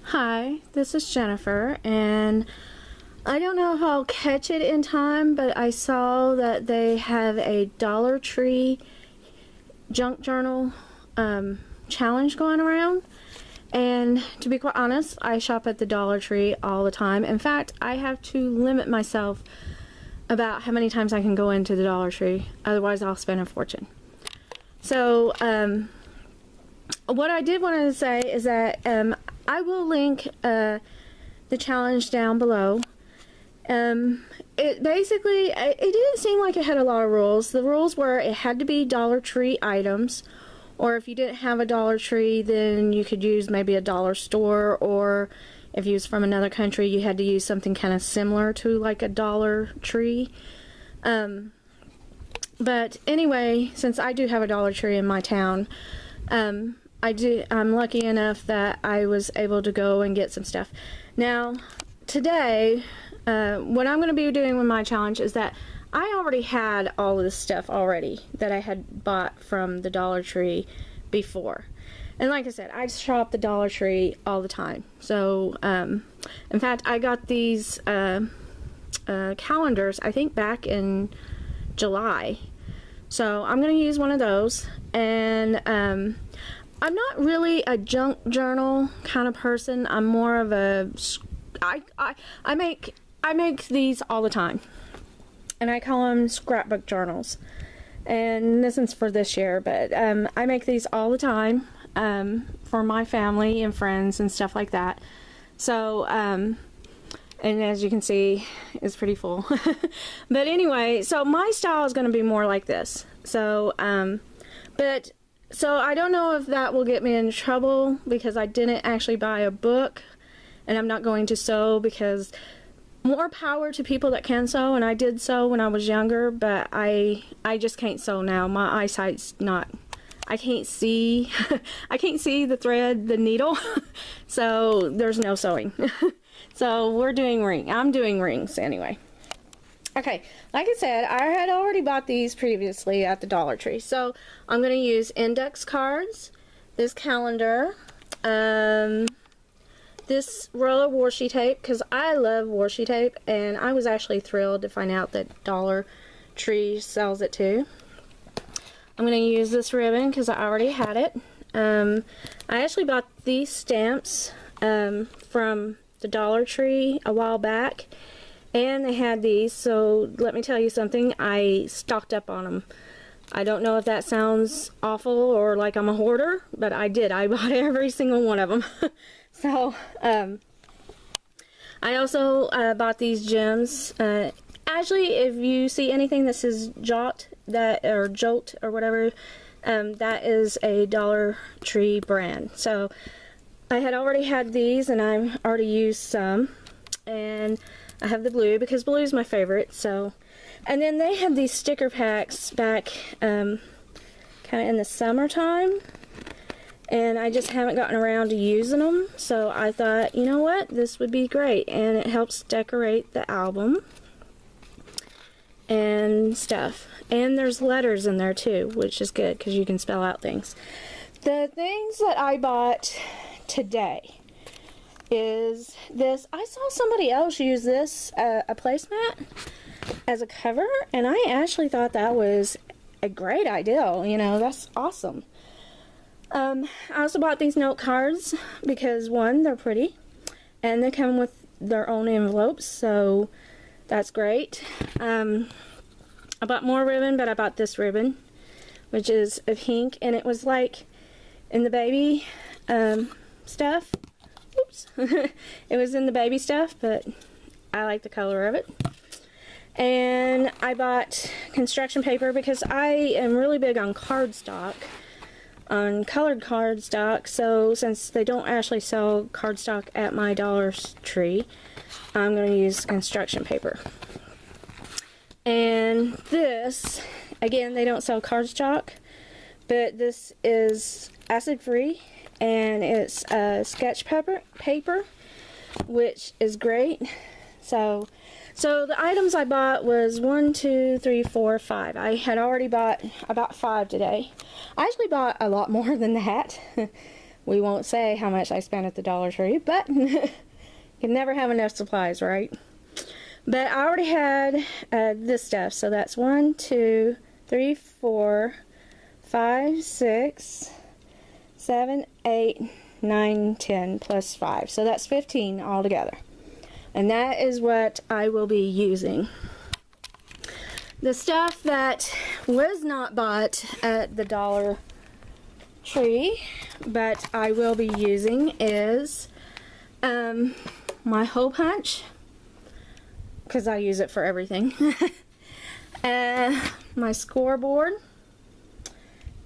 Hi, this is Jennifer, and I don't know if I'll catch it in time, but I saw that they have a Dollar Tree junk journal challenge going around. And to be quite honest, I shop at the Dollar Tree all the time. In fact, I have to limit myself about how many times I can go into the Dollar Tree, otherwise I'll spend a fortune. So, what I did want to say is that I will link the challenge down below. It basically, it didn't seem like it had a lot of rules. The rules were it had to be Dollar Tree items, or if you didn't have a Dollar Tree, then you could use maybe a dollar store, or if you was from another country, you had to use something kind of similar to like a Dollar Tree. But anyway, since I do have a Dollar Tree in my town, I'm lucky enough that I was able to go and get some stuff. Now, today, what I'm going to be doing with my challenge is that I already had all of this stuff already that I had bought from the Dollar Tree before. And like I said, I shop the Dollar Tree all the time. So, in fact, I got these calendars, I think back in July. So I'm going to use one of those. And I'm not really a junk journal kind of person. I'm more of a I make these all the time, and I call them scrapbook journals. And this is for this year, but I make these all the time for my family and friends and stuff like that. So and as you can see, it's pretty full. But anyway, so my style is going to be more like this. So so I don't know if that will get me in trouble because I didn't actually buy a book, and I'm not going to sew, because more power to people that can sew, and I did sew when I was younger, but I just can't sew now. My eyesight's not, I can't see I can't see the thread, the needle. So there's no sewing. So I'm doing rings anyway. Okay, like I said, I had already bought these previously at the Dollar Tree. So I'm going to use index cards, this calendar, this roll of washi tape, because I love washi tape, and I was actually thrilled to find out that Dollar Tree sells it too. I'm going to use this ribbon because I already had it. I actually bought these stamps from the Dollar Tree a while back, and they had these, so let me tell you something, I stocked up on them. I don't know if that sounds awful or like I'm a hoarder, but I did. I bought every single one of them. So, I also bought these gems. Actually, if you see anything that says Jot, or Jolt, or whatever, that is a Dollar Tree brand. So, I had already had these, and I've already used some. And I have the blue, because blue is my favorite. So, and then they had these sticker packs back kind of in the summertime, and I just haven't gotten around to using them. So I thought, you know what, this would be great, and it helps decorate the album and stuff. And there's letters in there too, which is good because you can spell out things. The things that I bought today is this. I saw somebody else use this, a placemat, as a cover, and I actually thought that was a great idea. You know, that's awesome. I also bought these note cards because, one, they're pretty, and they come with their own envelopes, so that's great. I bought more ribbon, but I bought this ribbon, which is a pink, and it was like in the baby stuff. Oops. It was in the baby stuff, but I like the color of it. And I bought construction paper because I am really big on cardstock, on colored cardstock. So since they don't actually sell cardstock at my Dollar Tree, I'm going to use construction paper. And this, again, they don't sell cardstock, but this is acid free, and it's sketch paper, which is great. So the items I bought was 1, 2, 3, 4, 5. I had already bought about 5 today. I actually bought a lot more than that. We won't say how much I spent at the Dollar Tree, but you can never have enough supplies, right? But I already had this stuff, so that's 1, 2, 3, 4, 5, 6, 7, 8, 9, 10 plus 5. So that's 15 altogether. And that is what I will be using. The stuff that was not bought at the Dollar Tree, but I will be using is my hole punch, because I use it for everything. My scoreboard,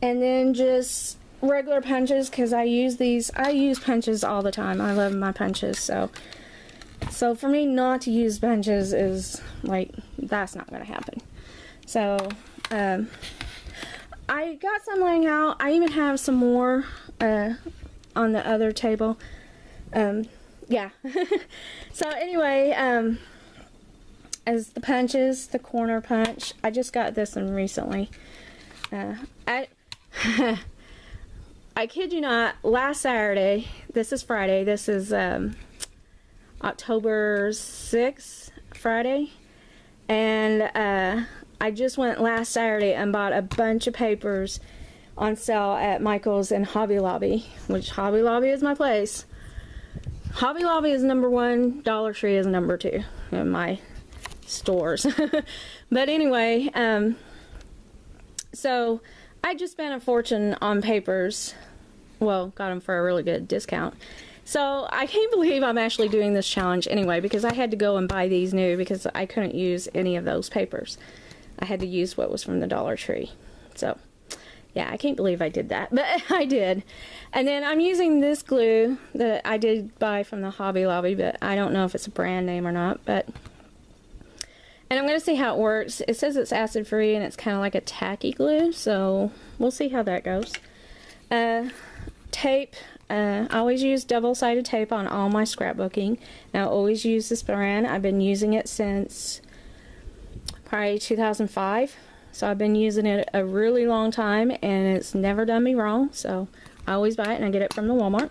and then just regular punches, because I use punches all the time. I love my punches, so for me not to use punches is like, that's not gonna happen. So I got some laying out. I even have some more on the other table. Yeah. So anyway, as the punches, the corner punch, I just got this one recently. I kid you not, last Saturday, this is Friday, this is October 6th, Friday, and I just went last Saturday and bought a bunch of papers on sale at Michael's and Hobby Lobby, which Hobby Lobby is my place. Hobby Lobby is #1, Dollar Tree is #2 in my stores. But anyway, so I just spent a fortune on papers. Well, got them for a really good discount. So I can't believe I'm actually doing this challenge anyway, because I had to go and buy these new because I couldn't use any of those papers. I had to use what was from the Dollar Tree. So yeah, I can't believe I did that, but I did. And then I'm using this glue that I did buy from the Hobby Lobby, but I don't know if it's a brand name or not. And I'm going to see how it works. It says it's acid free and it's kind of like a tacky glue, so we'll see how that goes. Tape. I always use double-sided tape on all my scrapbooking. And I always use this brand. I've been using it since probably 2005. So I've been using it a really long time and it's never done me wrong. So I always buy it and I get it from the Walmart.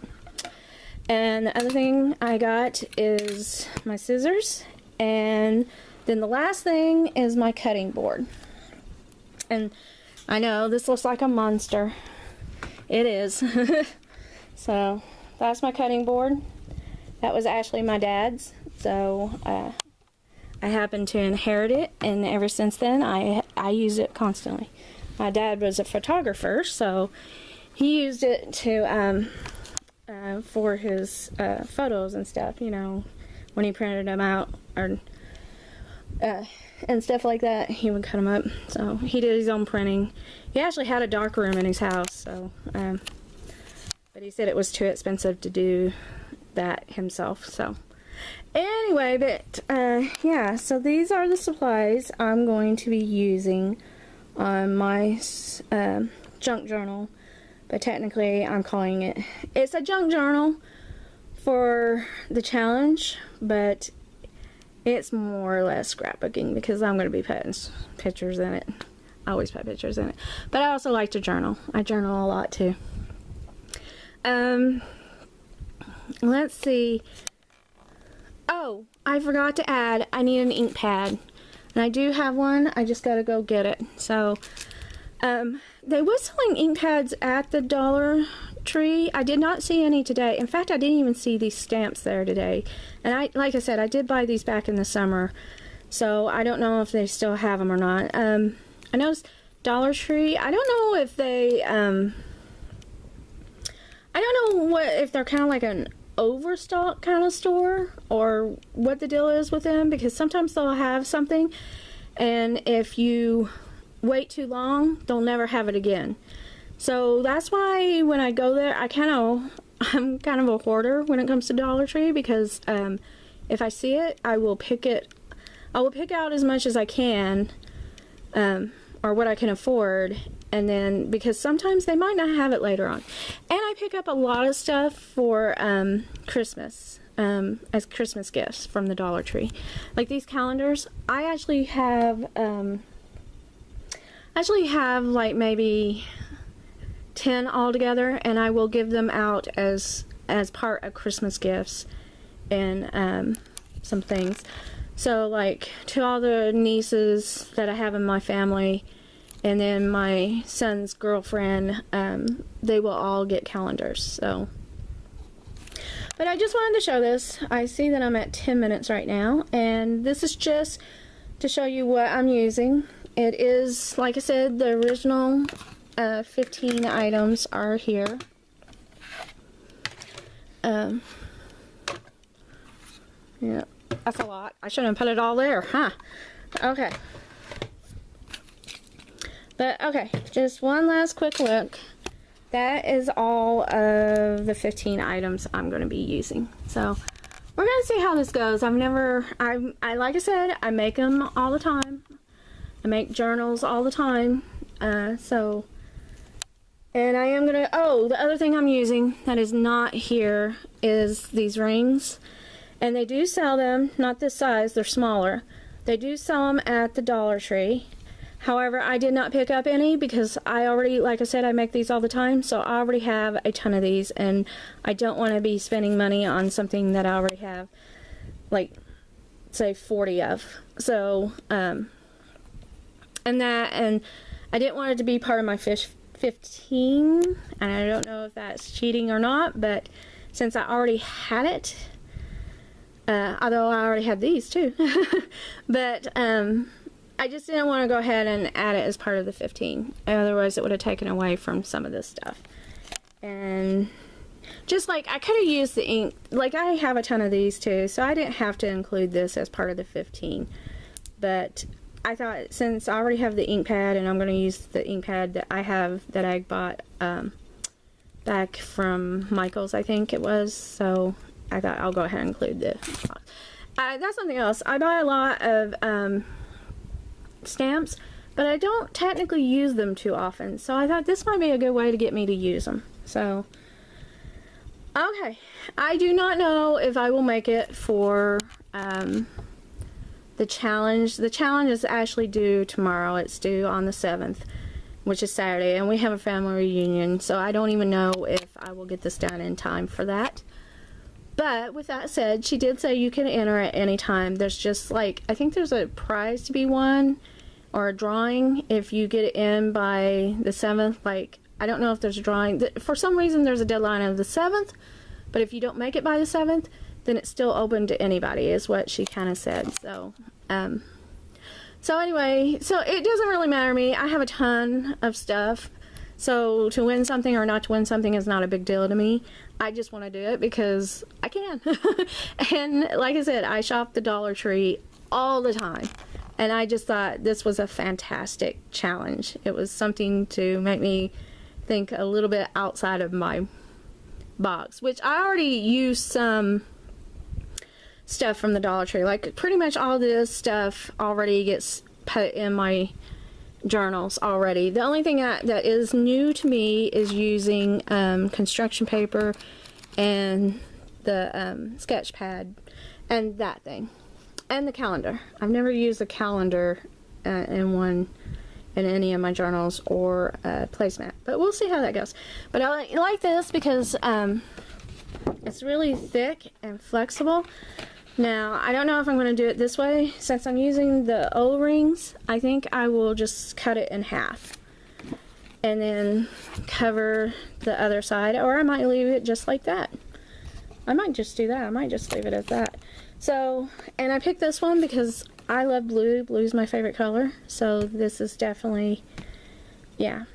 And the other thing I got is my scissors. And then the last thing is my cutting board. And I know this looks like a monster. It is. So that's my cutting board. That was actually my dad's. So I happened to inherit it, and ever since then I use it constantly. My dad was a photographer, so he used it to for his photos and stuff, you know, when he printed them out or and stuff like that. He would cut them up. So he did his own printing. He actually had a dark room in his house, so but he said it was too expensive to do that himself. So anyway, but yeah, so these are the supplies I'm going to be using on my junk journal, but technically I'm calling it's a junk journal for the challenge, but it's more or less scrapbooking because I'm going to be putting pictures in it. I always put pictures in it, but I also like to journal. I journal a lot too. Let's see. Oh, I forgot to add, I need an ink pad. And I do have one, I just gotta go get it. So, they was selling ink pads at the Dollar Tree. I did not see any today. In fact, I didn't even see these stamps there today. And like I said, I did buy these back in the summer. So, I don't know if they still have them or not. I noticed Dollar Tree, I don't know if they, I don't know if they're kind of like an overstock kind of store or what the deal is with them, because sometimes they'll have something and if you wait too long they'll never have it again. So that's why when I go there I'm kind of a hoarder when it comes to Dollar Tree, because if I see it I will pick out as much as I can or what I can afford, and then because sometimes they might not have it later on. And I pick up a lot of stuff for Christmas as Christmas gifts from the Dollar Tree, like these calendars. I actually have like maybe 10 altogether, and I will give them out as part of Christmas gifts and some things. So like to all the nieces that I have in my family, and then my son's girlfriend, they will all get calendars. So, but I just wanted to show this. I see that I'm at 10 minutes right now, and this is just to show you what I'm using. It is, like I said, the original 15 items are here. Yeah, that's a lot. I shouldn't have put it all there, huh? Okay. But, okay, just one last quick look. That is all of the 15 items I'm going to be using. So, we're going to see how this goes. Like I said, I make them all the time. I make journals all the time. And I am going to, oh, the other thing I'm using that is not here is these rings. And they do sell them, not this size, they're smaller. They do sell them at the Dollar Tree. However, I did not pick up any because I already, like I said, I make these all the time, so I already have a ton of these, and I don't want to be spending money on something that I already have, like, say, 40 of. So, and I didn't want it to be part of my Fish 15, and I don't know if that's cheating or not, but since I already had it, although I already had these too, but, I just didn't want to go ahead and add it as part of the 15. Otherwise, it would have taken away from some of this stuff. And just like, I could have used the ink. Like, I have a ton of these too, so I didn't have to include this as part of the 15. But I thought, since I already have the ink pad, and I'm going to use the ink pad that I have, that I bought back from Michael's, I think it was. So I thought I'll go ahead and include this. That's something else. I buy a lot of stamps, but I don't technically use them too often, so I thought this might be a good way to get me to use them. So, okay, I do not know if I will make it for the challenge. The challenge is actually due tomorrow. It's due on the 7th, which is Saturday, and we have a family reunion, so I don't even know if I will get this done in time for that. But with that said, she did say you can enter at any time. There's just like, I think there's a prize to be won, or a drawing if you get it in by the 7th. Like, I don't know if there's a drawing. For some reason there's a deadline of the 7th, but if you don't make it by the 7th, then it's still open to anybody, is what she kind of said. So, so anyway, so it doesn't really matter to me. I have a ton of stuff. So to win something or not to win something is not a big deal to me. I just want to do it because I can. And like I said, I shop the Dollar Tree all the time. And I just thought this was a fantastic challenge. It was something to make me think a little bit outside of my box, which I already used some stuff from the Dollar Tree. Like, pretty much all this stuff already gets put in my journals already. The only thing that is new to me is using construction paper and the sketch pad and that thing. And the calendar. I've never used a calendar in any of my journals or placemat, but we'll see how that goes. But I like this because it's really thick and flexible. Now, I don't know if I'm going to do it this way. Since I'm using the O-rings, I think I will just cut it in half and then cover the other side, or I might leave it just like that. I might just do that. I might just leave it as that. So, and I picked this one because I love blue. Blue is my favorite color. So this is definitely, yeah.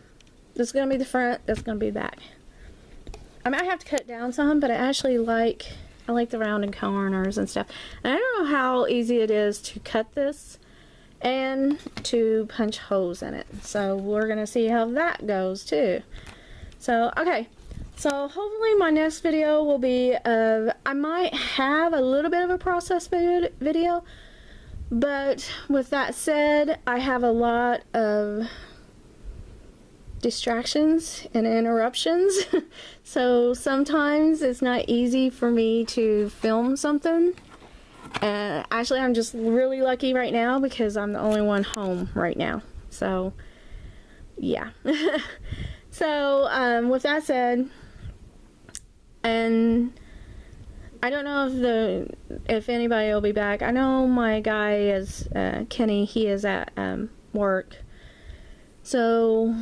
This is going to be the front. This is going to be the back. I might have to cut down some, but I actually like the rounded corners and stuff. And I don't know how easy it is to cut this and to punch holes in it. So we're going to see how that goes too. So, okay. So hopefully my next video will be I might have a little bit of a process video, but with that said, I have a lot of distractions and interruptions. So sometimes it's not easy for me to film something. Actually, I'm just really lucky right now because I'm the only one home right now. So yeah. So, with that said, and I don't know if anybody will be back. I know my guy is Kenny. He is at work. So,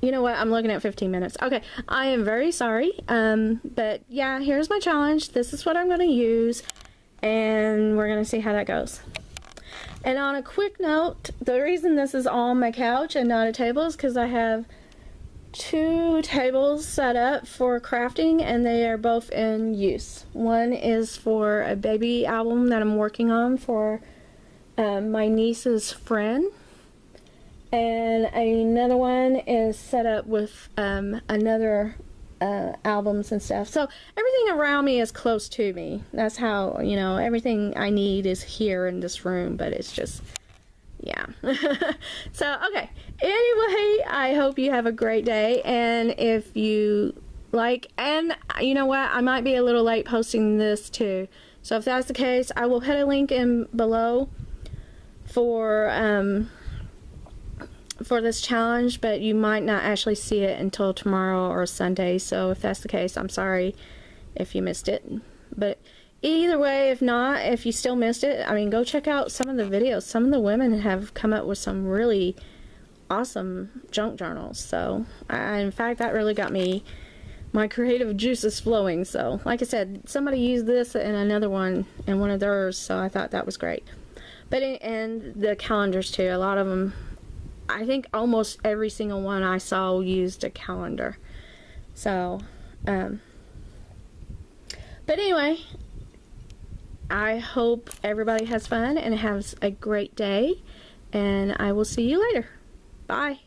you know what? I'm looking at 15 minutes. Okay, I am very sorry. But yeah, here's my challenge. This is what I'm going to use, and we're going to see how that goes. And on a quick note, the reason this is on my couch and not a table is because I have 2 tables set up for crafting, and they are both in use. One is for a baby album that I'm working on for my niece's friend, and another one is set up with another albums and stuff. So everything around me is close to me. That's how, you know, everything I need is here in this room, but it's just, yeah. So, okay. Anyway, I hope you have a great day, and if you like, and you know what, I might be a little late posting this too. So if that's the case, I will put a link in below for this challenge, but you might not actually see it until tomorrow or Sunday. So if that's the case, I'm sorry if you missed it. But either way, if not, if you still missed it, I mean, go check out some of the videos. Some of the women have come up with some really awesome junk journals. So, in fact, that really got my creative juices flowing. So, like I said, somebody used this in another one in one of theirs, so I thought that was great. But, and the calendars too, a lot of them, I think almost every single one I saw used a calendar. So, but anyway, I hope everybody has fun and has a great day, and I will see you later. Bye.